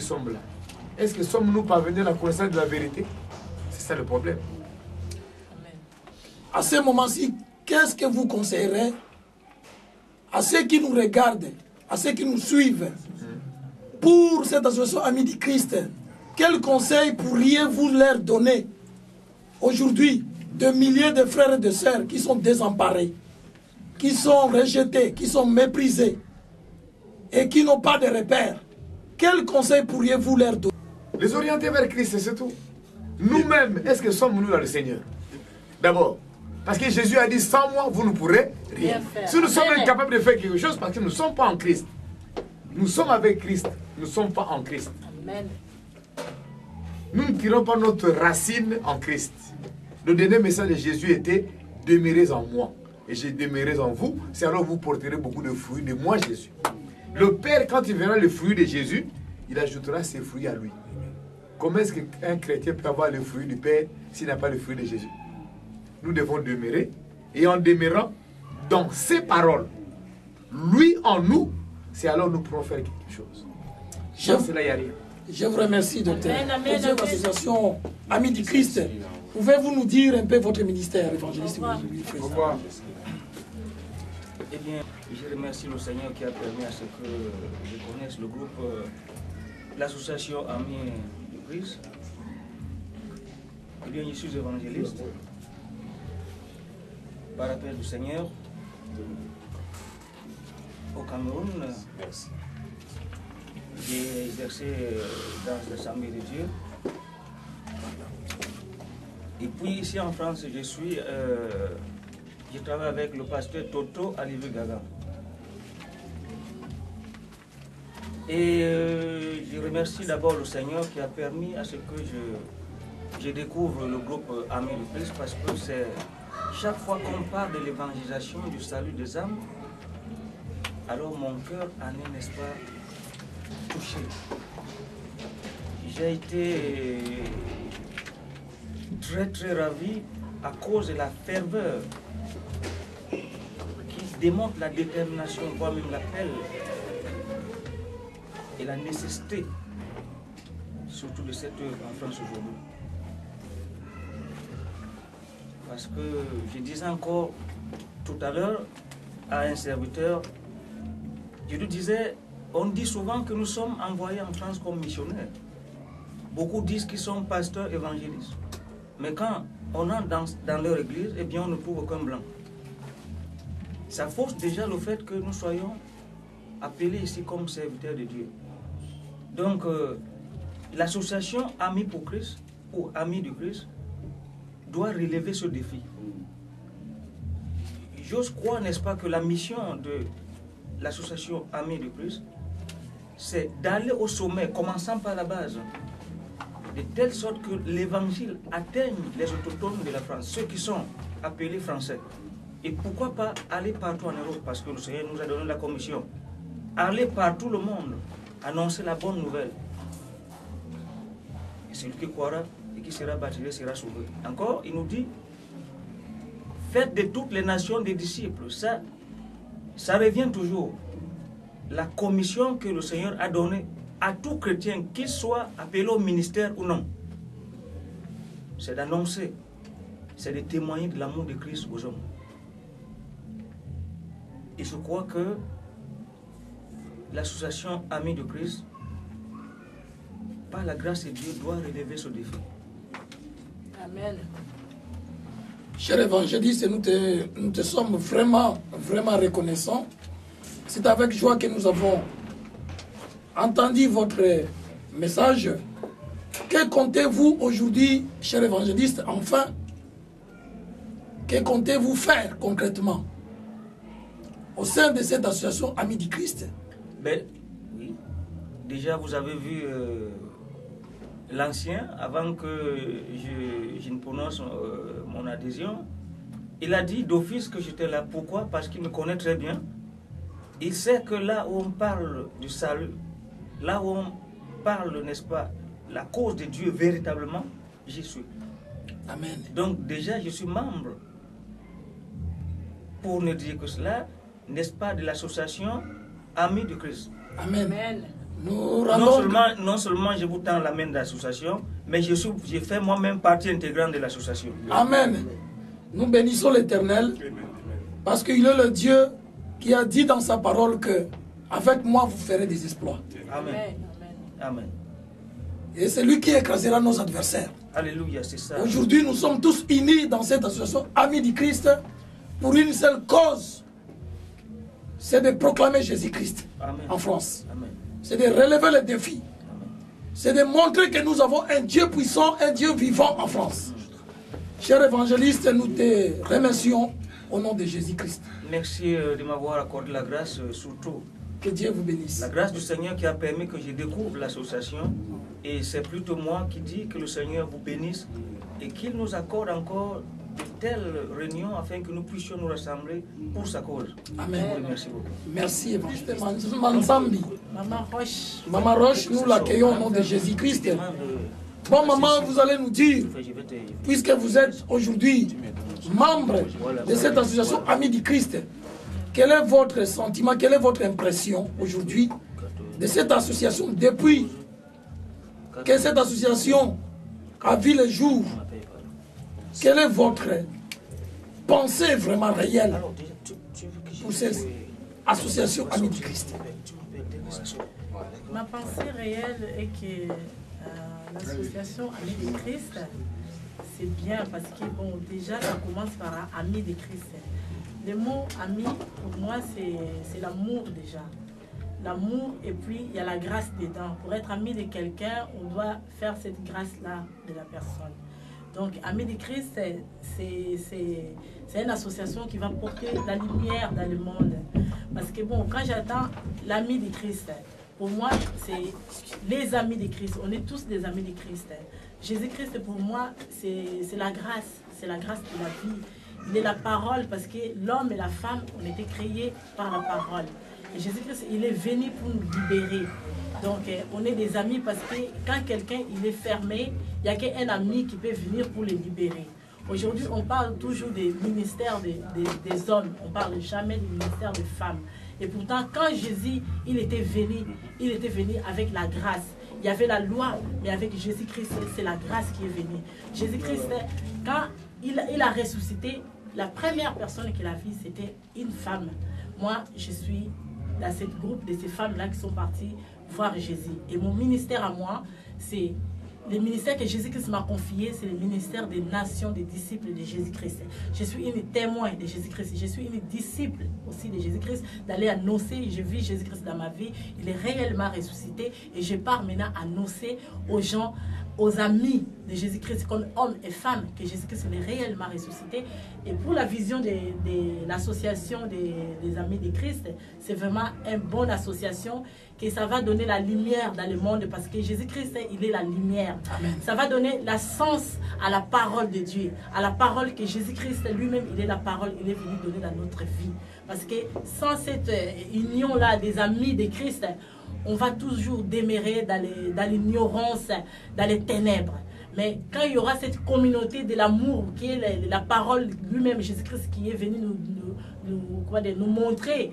sommes là, est-ce que sommes-nous parvenus à la connaissance de la vérité? C'est ça le problème. À ce moment-ci, qu'est-ce que vous conseillerez à ceux qui nous regardent, à ceux qui nous suivent, pour cette association Amis du Christ? Quel conseil pourriez-vous leur donner aujourd'hui de milliers de frères et de sœurs qui sont désemparés, qui sont rejetés, qui sont méprisés et qui n'ont pas de repères? Quel conseil pourriez-vous leur donner? Les orienter vers Christ, c'est tout. Nous-mêmes, est-ce que sommes-nous dans le Seigneur? D'abord, parce que Jésus a dit, sans moi, vous ne pourrez rien faire. Si nous sommes incapables de faire quelque chose, parce que nous ne sommes pas en Christ. Nous sommes avec Christ, nous ne sommes pas en Christ. Amen. Nous ne tirons pas notre racine en Christ. Le dernier message de Jésus était, demeurez en moi, et je demeurerai en vous, c'est alors vous porterez beaucoup de fruits de moi, Jésus. Le Père, quand il verra le fruit de Jésus, il ajoutera ses fruits à lui. Comment est-ce qu'un chrétien peut avoir le fruit du Père s'il n'a pas le fruit de Jésus? Nous devons demeurer, et en demeurant dans ses paroles, lui en nous, c'est alors nous pourrons faire quelque chose. Sans cela, il n'y a rien. Je vous remercie, docteur. Amen, Pour cette association Amis du Christ, pouvez-vous nous dire un peu votre ministère évangéliste? Au revoir. Eh bien, je remercie le Seigneur qui a permis à ce que je connaisse le groupe, l'association Amis du Christ. Eh bien, je suis évangéliste par appel du Seigneur au Cameroun. J'ai exercé dans l'Assemblée de Dieu. Et puis ici en France, je travaille avec le pasteur Toto Olivier Gaga. Et je remercie d'abord le Seigneur qui a permis à ce que je découvre le groupe Amis du Christ, parce que c'est chaque fois qu'on parle de l'évangélisation, du salut des âmes, alors mon cœur en est, n'est-ce pas, touché. J'ai été très ravi à cause de la ferveur qui démontre la détermination, voire même l'appel et la nécessité, surtout de cette œuvre en France aujourd'hui. Parce que je disais encore tout à l'heure à un serviteur, je lui disais, on dit souvent que nous sommes envoyés en France comme missionnaires. Beaucoup disent qu'ils sont pasteurs évangélistes. Mais quand on entre dans leur église, eh bien on ne trouve aucun blanc. Ça force déjà le fait que nous soyons appelés ici comme serviteurs de Dieu. Donc, l'association Amis pour Christ, ou Amis du Christ, doit relever ce défi. J'ose croire, n'est-ce pas, que la mission de l'association Amis du Christ, c'est d'aller au sommet, commençant par la base, de telle sorte que l'évangile atteigne les autochtones de la France, ceux qui sont appelés français. Et pourquoi pas aller partout en Europe, parce que le Seigneur nous a donné la commission. Aller partout le monde, annoncer la bonne nouvelle. Et celui qui croira et qui sera baptisé sera sauvé. Encore, il nous dit, faites de toutes les nations des disciples. Ça revient toujours. La commission que le Seigneur a donnée à tout chrétien, qu'il soit appelé au ministère ou non, c'est d'annoncer, c'est de témoigner de l'amour de Christ aux hommes. Et je crois que l'association Amis de Christ, par la grâce de Dieu, doit relever ce défi. Amen. Cher évangéliste, nous te sommes vraiment reconnaissants. C'est avec joie que nous avons entendu votre message. Que comptez-vous aujourd'hui, cher évangéliste, enfin? Que comptez-vous faire concrètement au sein de cette association Amis du Christ? Ben, oui. Déjà, vous avez vu l'ancien, avant que je ne prononce mon adhésion. Il a dit d'office que j'étais là. Pourquoi? Parce qu'il me connaît très bien. Il sait que là où on parle du salut, là où on parle, n'est-ce pas, la cause de Dieu véritablement, j'y suis. Amen. Donc déjà, je suis membre, pour ne dire que cela, n'est-ce pas, de l'association Amis du Christ. Amen. Amen. Nous rendons... non seulement je vous tends la main de l'association, mais je fais moi-même partie intégrante de l'association. Amen. Nous bénissons l'Éternel parce qu'il est le Dieu qui a dit dans sa parole que avec moi vous ferez des exploits. Amen. Amen. Et c'est lui qui écrasera nos adversaires. Alléluia, c'est ça. Aujourd'hui, nous sommes tous unis dans cette association Amis du Christ pour une seule cause. C'est de proclamer Jésus-Christ en France. C'est de relever les défis. C'est de montrer que nous avons un Dieu puissant, un Dieu vivant en France. Cher évangéliste, nous te remercions au nom de Jésus-Christ. Merci de m'avoir accordé la grâce, surtout. Que Dieu vous bénisse. La grâce du Seigneur qui a permis que je découvre l'association. Et c'est plutôt moi qui dis que le Seigneur vous bénisse et qu'il nous accorde encore de telles réunions afin que nous puissions nous rassembler pour sa cause. Amen. Merci beaucoup. Merci, évangéliste Mansambi. Maman Roche. Maman Roche, nous l'accueillons au nom de Jésus-Christ. Bon, maman, vous allez nous dire, puisque vous êtes aujourd'hui membre de cette association Amis du Christ, quel est votre sentiment, quelle est votre impression aujourd'hui de cette association depuis que cette association a vu le jour? Quelle est votre pensée vraiment réelle pour cette association Amis du Christ? Ma pensée réelle est que l'association Amis du Christ, c'est bien parce que bon, déjà ça commence par Amis de Christ. Le mot ami, pour moi, c'est l'amour déjà. L'amour et puis il y a la grâce dedans. Pour être ami de quelqu'un, on doit faire cette grâce-là de la personne. Donc, Amis de Christ, c'est une association qui va porter la lumière dans le monde. Parce que bon, quand j'attends l'ami de Christ, pour moi, c'est les amis de Christ. On est tous des amis de Christ. Jésus-Christ, pour moi, c'est la grâce. C'est la grâce de la vie. Il est la parole parce que l'homme et la femme ont été créés par la parole. Et Jésus-Christ, il est venu pour nous libérer. Donc, on est des amis parce que quand quelqu'un il est fermé, il n'y a qu'un ami qui peut venir pour le libérer. Aujourd'hui, on parle toujours des ministères des hommes. On ne parle jamais du ministère des femmes. Et pourtant, quand Jésus il était venu avec la grâce. Il y avait la loi, mais avec Jésus-Christ, c'est la grâce qui est venue. Jésus-Christ, quand il a ressuscité, la première personne qu'il a vue, c'était une femme. Moi, je suis dans ce groupe de ces femmes-là qui sont parties voir Jésus. Et mon ministère à moi, c'est le ministère que Jésus-Christ m'a confié, c'est le ministère des nations, des disciples de Jésus-Christ. Je suis une témoin de Jésus-Christ. Je suis une disciple aussi de Jésus-Christ, d'aller annoncer. Je vis Jésus-Christ dans ma vie. Il est réellement ressuscité. Et je pars maintenant annoncer aux gens, aux amis de Jésus-Christ, comme hommes et femmes, que Jésus-Christ est réellement ressuscité. Et pour la vision de l'association des amis de Christ, c'est vraiment une bonne association, que ça va donner la lumière dans le monde, parce que Jésus-Christ, il est la lumière. Amen. Ça va donner la sens à la parole de Dieu, à la parole que Jésus-Christ lui-même, il est la parole, il est venu donner dans notre vie. Parce que sans cette union-là des amis de Christ, on va toujours demeurer dans l'ignorance, dans les ténèbres. Mais quand il y aura cette communauté de l'amour, qui est la parole lui-même, Jésus-Christ, qui est venu nous montrer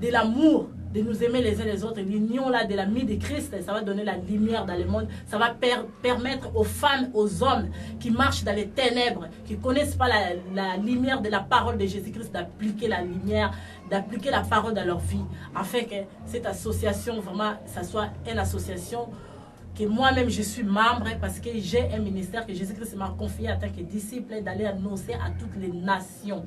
de l'amour, de nous aimer les uns les autres, l'union là de l'ami de Christ, ça va donner la lumière dans le monde, ça va permettre aux femmes, aux hommes qui marchent dans les ténèbres, qui ne connaissent pas la lumière de la parole de Jésus-Christ, d'appliquer la lumière, d'appliquer la parole dans leur vie, afin que cette association, vraiment, ça soit une association que moi-même je suis membre, parce que j'ai un ministère que Jésus-Christ m'a confié en tant que disciple, d'aller annoncer à toutes les nations.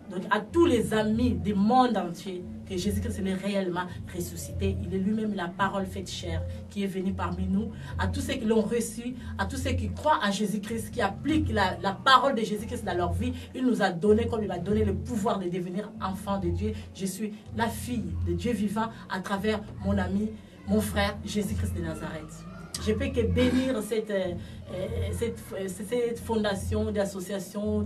Donc à tous les amis du monde entier que Jésus-Christ est réellement ressuscité. Il est lui-même la parole faite chair qui est venue parmi nous. À tous ceux qui l'ont reçu, à tous ceux qui croient à Jésus-Christ, qui appliquent la parole de Jésus-Christ dans leur vie, il nous a donné, comme il m'a donné le pouvoir de devenir enfant de Dieu. Je suis la fille de Dieu vivant à travers mon ami, mon frère Jésus-Christ de Nazareth. Je ne peux que bénir cette fondation d'association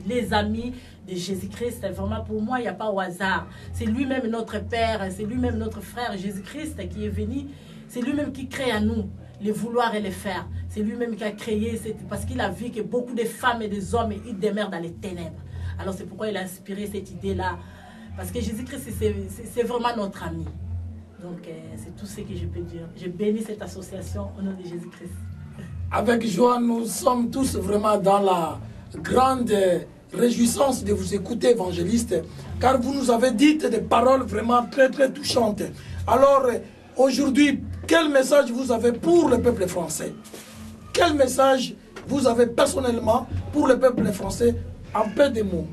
les amis de Jésus-Christ. Vraiment, pour moi, il n'y a pas au hasard. C'est lui-même notre Père, c'est lui-même notre frère Jésus-Christ qui est venu. C'est lui-même qui crée à nous les vouloir et les faire. C'est lui-même qui a créé, parce qu'il a vu que beaucoup de femmes et des hommes, ils demeurent dans les ténèbres. Alors c'est pourquoi il a inspiré cette idée-là. Parce que Jésus-Christ, c'est vraiment notre ami. Donc, c'est tout ce que je peux dire. Je bénis cette association au nom de Jésus-Christ. Avec joie, nous sommes tous vraiment dans la grande réjouissance de vous écouter, évangéliste, car vous nous avez dit des paroles vraiment très très touchantes. Alors, aujourd'hui, quel message vous avez pour le peuple français? Quel message vous avez personnellement pour le peuple français en peu de mots?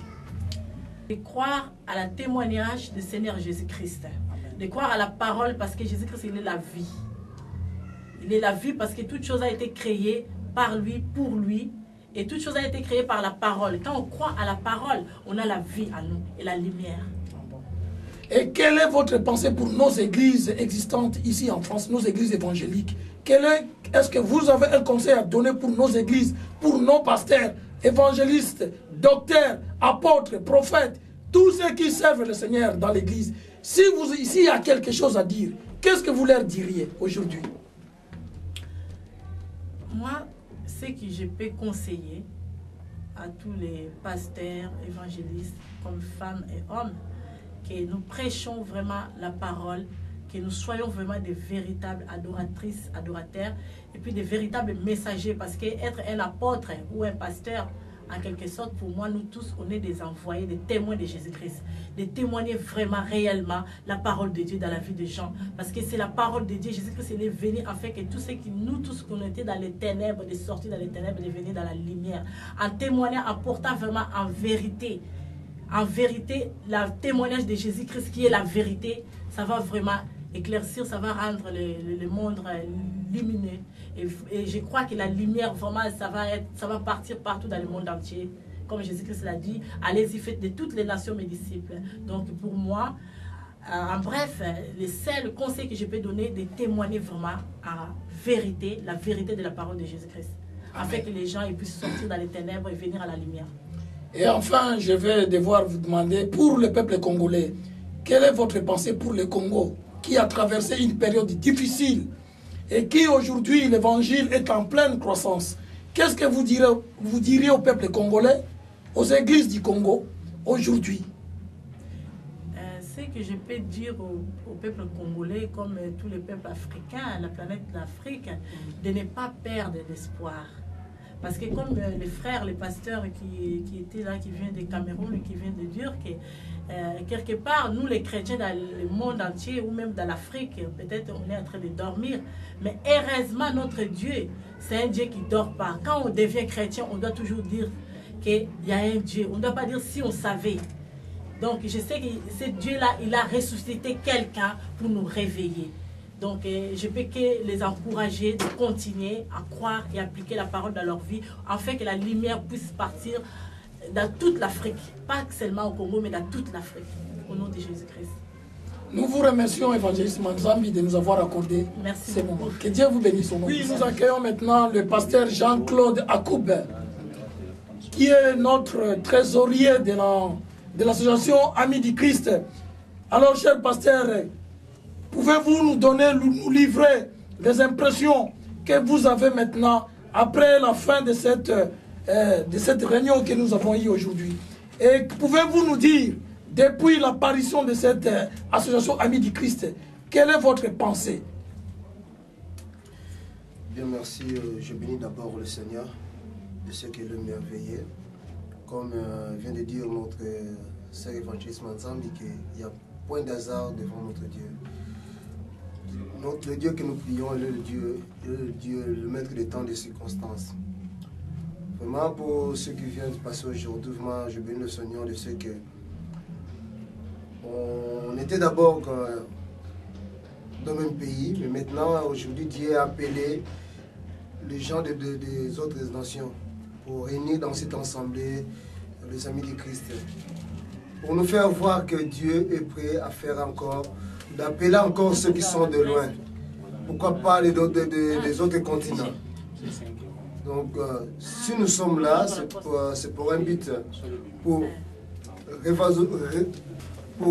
De croire à la témoignage du Seigneur Jésus-Christ. De croire à la parole parce que Jésus-Christ, il est la vie. Il est la vie parce que toute chose a été créée par lui, pour lui. Et toute chose a été créée par la parole. Quand on croit à la parole, on a la vie à nous et la lumière. Et quelle est votre pensée pour nos églises existantes ici en France, nos églises évangéliques? Est-ce que vous avez un conseil à donner pour nos églises, pour nos pasteurs, évangélistes, docteurs, apôtres, prophètes, tous ceux qui servent le Seigneur dans l'église? Si ici il y a quelque chose à dire, qu'est-ce que vous leur diriez aujourd'hui? Moi, ce que je peux conseiller à tous les pasteurs, évangélistes, comme femmes et hommes, que nous prêchons vraiment la parole, que nous soyons vraiment des véritables adoratrices, adorateurs, et puis des véritables messagers, parce qu'être un apôtre ou un pasteur, en quelque sorte, pour moi, nous tous, on est des envoyés, des témoins de Jésus-Christ, de témoigner vraiment, réellement, la parole de Dieu dans la vie des gens, parce que c'est la parole de Dieu, Jésus-Christ, il est venu afin que tous ceux qui, nous tous, qu'on était dans les ténèbres, de sortir dans les ténèbres, de venir dans la lumière, en témoignant, en portant vraiment en vérité, le témoignage de Jésus-Christ qui est la vérité, ça va vraiment éclaircir, ça va rendre le monde lumineux. Et je crois que la lumière, vraiment, ça va partir partout dans le monde entier. Comme Jésus-Christ l'a dit, allez-y, faites de toutes les nations mes disciples. Donc pour moi, en bref, le seul conseil que je peux donner, de témoigner vraiment en vérité, la vérité de la parole de Jésus-Christ. Afin que les gens puissent sortir dans les ténèbres et venir à la lumière. Et enfin, je vais devoir vous demander, pour le peuple congolais, quelle est votre pensée pour le Congo, qui a traversé une période difficile et qui aujourd'hui, l'évangile est en pleine croissance? Qu'est-ce que vous diriez au peuple congolais, aux églises du Congo, aujourd'hui? Ce que je peux dire au peuple congolais, comme tous les peuples africains, la planète d'Afrique, de ne pas perdre l'espoir. Parce que comme les frères, les pasteurs qui étaient là, qui viennent de Cameroun et qui viennent de dire que quelque part, nous les chrétiens dans le monde entier ou même dans l'Afrique, peut-être on est en train de dormir. Mais heureusement, notre Dieu, c'est un Dieu qui ne dort pas. Quand on devient chrétien, on doit toujours dire qu'il y a un Dieu. On ne doit pas dire si on savait. Donc je sais que ce Dieu-là, il a ressuscité quelqu'un pour nous réveiller. Donc, je peux que les encourager de continuer à croire et appliquer la parole dans leur vie, afin que la lumière puisse partir dans toute l'Afrique. Pas seulement au Congo, mais dans toute l'Afrique. Au nom de Jésus-Christ. Nous vous remercions, évangéliste Manzambi, de nous avoir accordé ces moments. Que Dieu vous bénisse. Oui, nous accueillons maintenant le pasteur Jean-Claude Akoub, qui est notre trésorier de l'association Amis du Christ. Alors, cher pasteur, pouvez-vous nous donner, nous livrer les impressions que vous avez maintenant après la fin de cette réunion que nous avons eue aujourd'hui? Et pouvez-vous nous dire, depuis l'apparition de cette association Amis du Christ, quelle est votre pensée? Bien, merci. Je bénis d'abord le Seigneur de ce qu'il est merveilleux. Comme vient de dire notre sœur évangéliste Manzambi, qu'il n'y a point d'hasard devant notre Dieu. Le Dieu que nous prions est le Dieu, le maître des temps, des circonstances. Vraiment, pour ce qui vient de passer aujourd'hui, vraiment, je bénis le Seigneur de ce que on était d'abord dans le même pays, mais maintenant, aujourd'hui, Dieu a appelé les gens des autres nations pour réunir dans cette assemblée les amis du Christ. Pour nous faire voir que Dieu est prêt à faire encore, d'appeler encore ceux qui sont de loin. Pourquoi pas des autres continents. Donc, si nous sommes là, c'est pour un but, pour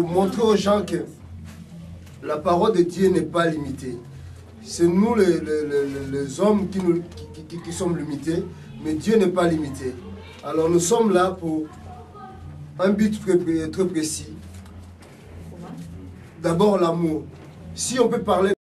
montrer aux gens que la parole de Dieu n'est pas limitée. C'est nous les hommes qui sommes limités, mais Dieu n'est pas limité. Alors nous sommes là pour un but très précis. D'abord l'amour. Si on peut parler